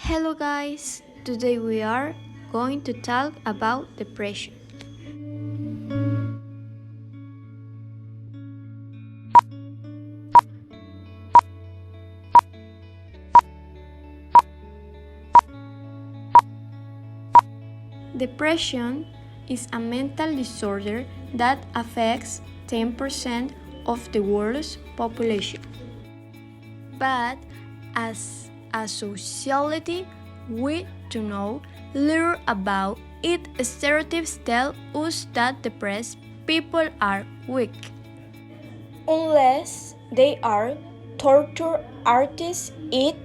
Hello guys, today we are going to talk about depression. Depression is a mental disorder that affects 10% of the world's population. But as a society, we do know little about it. Stereotypes tell us that depressed people are weak. Unless they are torture artists, it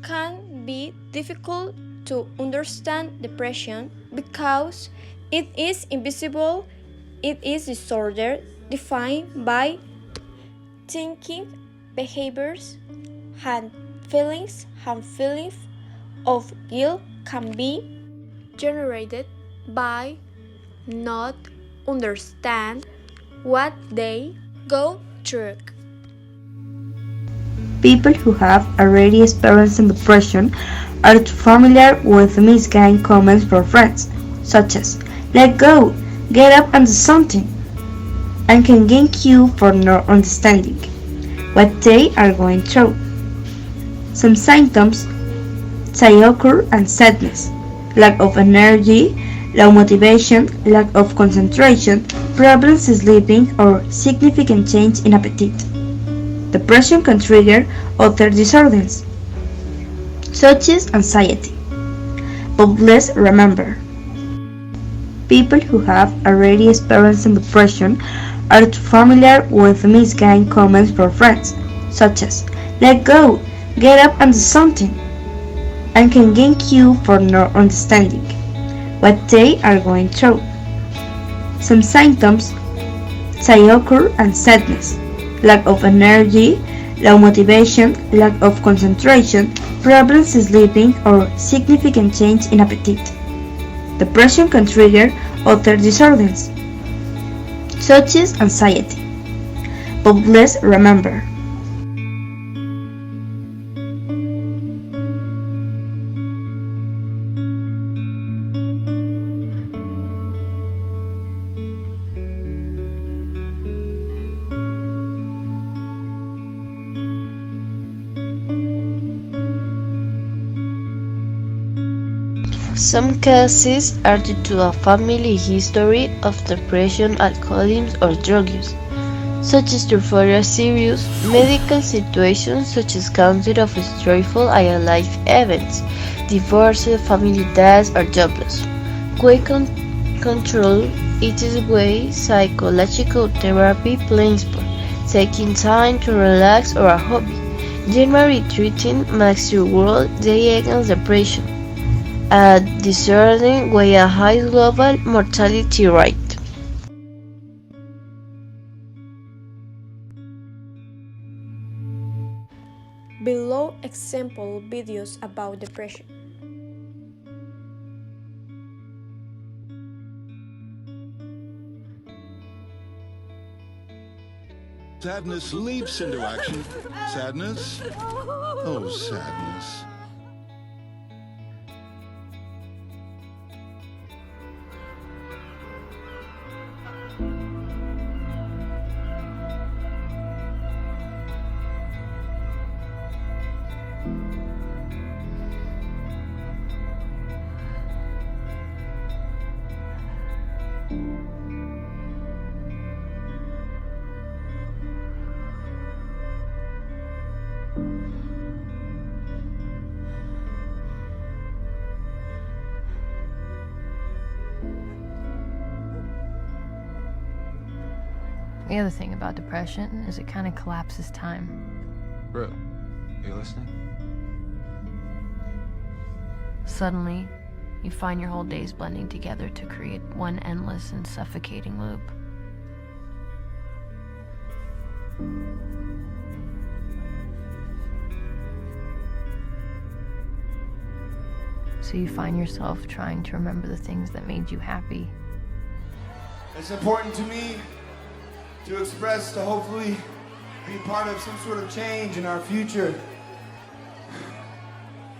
can be difficult to understand depression because it is invisible. It is disorder defined by thinking, behaviors, and feelings of guilt can be generated by not understand what they go through. People who have already experienced depression are familiar with misguided comments from friends, such as, let go, get up and do something, and can gain cue for not understanding what they are going through. Some symptoms may occur and sadness, lack of energy, low motivation, lack of concentration, problems sleeping, or significant change in appetite. Depression can trigger other disorders, such as anxiety. But let's remember, people who have already experienced depression are familiar with misguided comments from friends, such as, let go, get up and do something, and can gain cue for not understanding what they are going through. Some symptoms may occur and sadness, lack of energy, low motivation, lack of concentration, problems sleeping, or significant change in appetite. Depression can trigger other disorders, such as anxiety. But let's remember, some cases are due to a family history of depression, alcoholism, or drug use, such as to further serious medical situations such as cancer of stressful life events, divorce, family death, or job loss. Weight control it is way psychological therapy, playing sport, taking time to relax, or a hobby. Generally treating makes your world day against depression. A disorder with a high global mortality rate. Below example videos about depression. Sadness leaps into action. Sadness? Oh, sadness. The other thing about depression is it kind of collapses time. Bro, are you listening? Suddenly, you find your whole days blending together to create one endless and suffocating loop. So you find yourself trying to remember the things that made you happy. It's important to me to express, to hopefully be part of some sort of change in our future.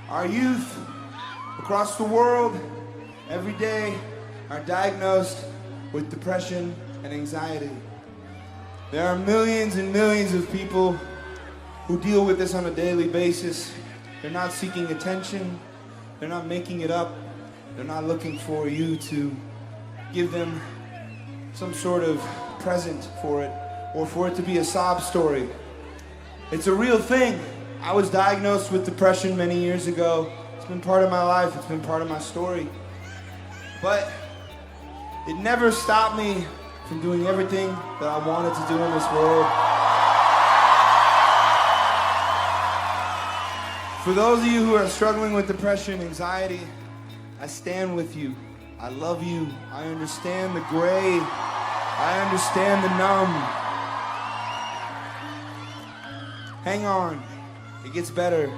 Our youth across the world every day are diagnosed with depression and anxiety. There are millions and millions of people who deal with this on a daily basis. They're not seeking attention. They're not making it up. They're not looking for you to give them some sort of present for it or for it to be a sob story. It's a real thing. I was diagnosed with depression many years ago. It's been part of my life. It's been part of my story. But it never stopped me from doing everything that I wanted to do in this world. For those of you who are struggling with depression, anxiety, I stand with you. I love you. I understand the gray. I understand the numb. Hang on. It gets better.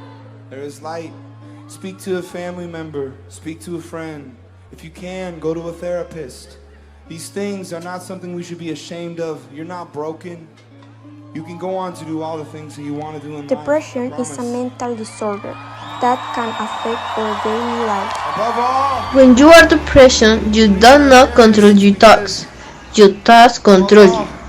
There is light. Speak to a family member. Speak to a friend. If you can, go to a therapist. These things are not something we should be ashamed of. You're not broken. You can go on to do all the things that you want to do in life. Depression is a mental disorder that can affect our daily life. Above all, When you are depression, you do not control your thoughts. Your thoughts control you.